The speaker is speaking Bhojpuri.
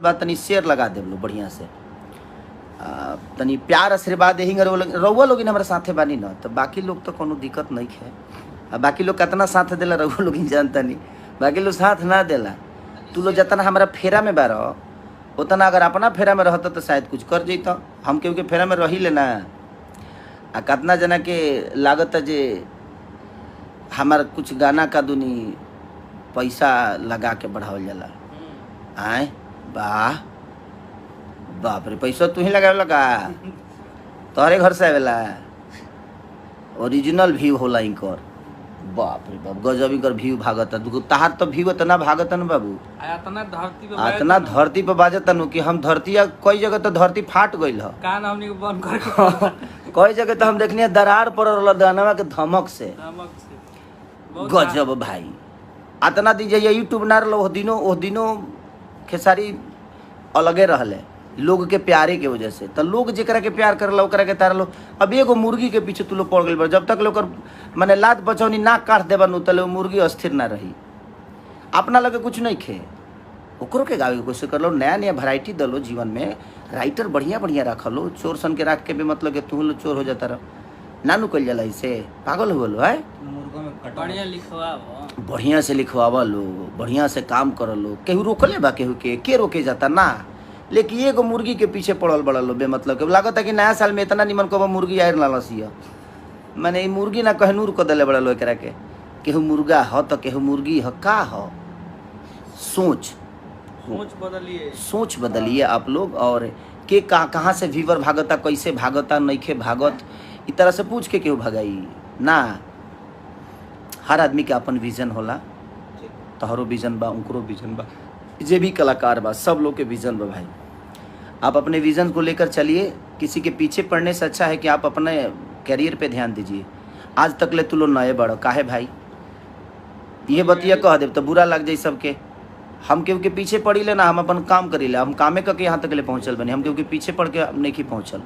बात तनी शेयर लगा दे लो बढ़िया से तनी प्यार आशीर्वाद यही रउआ लोग हमारे साथे बानी न तो बाकी लोग तो कोनो दिक्कत नहीं है। बाकी लोग कितना साथ देला रउआ लोग जानता नहीं, बाकी लोग साथ ना देला। तू लोग जितना हमारा फेरा में बार उतना अगर अपना फेरा में रहता तो शायद कुछ कर जैत। हम केहू के फेरा में रही लेना आ कितना जना के लागत जे हमार कुछ गाना का दुनी पैसा लगा के बढ़ावल जाला। आए वाह बाप रे पैसा तू ही लगावे लगा तोहरे घर से आवेला ओरिजिनल व्यू होला इनकर। बाप रे बाप गजब इनकर व्यू भागता तहार तो व्यू इतना भागता न बाबू इतना धरती पे बाजता नु कि हम धरती कई जगह तो धरती फाट गइल ह कान हमनी के बंद करके कई जगह तो हम देखनी दरार पड़ रहल दानवा के धमक से गजब भाई। इतना दिन जे यूट्यूब ना रहल ओ दिनों खेसारी अलगे रहले लोग के प्यारे के वजह से। तो लोग जेकरा के प्यार करल ओकरा के तारलो। अब एगो मुर्गी के पीछे तू लोग पड़ गइल। जब तक लोग माने लात बचौनी ना काट देबा नु तले मुर्गी अस्थिर ना रही। अपना लगे कुछ नहीं खे ओकरो के गावे के कोशिश कर लो। नया नया वैरायटी दलो जीवन में। राइटर बढ़िया बढ़िया रख लो। चोर सन के रख के भी मतलब कि तू लोग चोर हो जाता रह नानू कल जाला इसे पागल हो लो है। बढ़िया लिखवा बढ़िया से लिखवावा लो बढ़िया से काम कर लो। केहू रोकले बा केहू के रोके जाता ना। लेकिन एगो मुर्गी के पीछे पड़ल बड़ा लो बेमतलब के लागत है कि नया साल में इतना निमन कब मुर्गी आयर ना लसिया माने ई मुर्गी ना कहनूर को दले बड़ा लो एकरा के। केहू मुर्गा ह तो केहू मुर्गी ह का ह। सोच बदलिए आप लोग। और के कहाँ से व्यूवर भागता कैसे भागता नइखे भागत इ तरह से पूछ के केहू भगाई ना। हर आदमी के अपन विजन होला। तोहरो विजन बा उनकरो विजन बा जे भी कलाकार बा सब लोग के विजन बा भाई। आप अपने विजन को लेकर चलिए। किसी के पीछे पड़ने से अच्छा है कि आप अपने करियर पे ध्यान दीजिए। आज तक ले तू लोग नए बड़ो काहे भाई ये बतिया कह दे तो बुरा लग जाए सबके। हम केहू के पीछे पड़ी ले ना हम अपन काम करी ले हम कामे करके यहाँ तक ले पहुँचल बने हम केहू के पीछे पड़ के नहीं पहुँचल।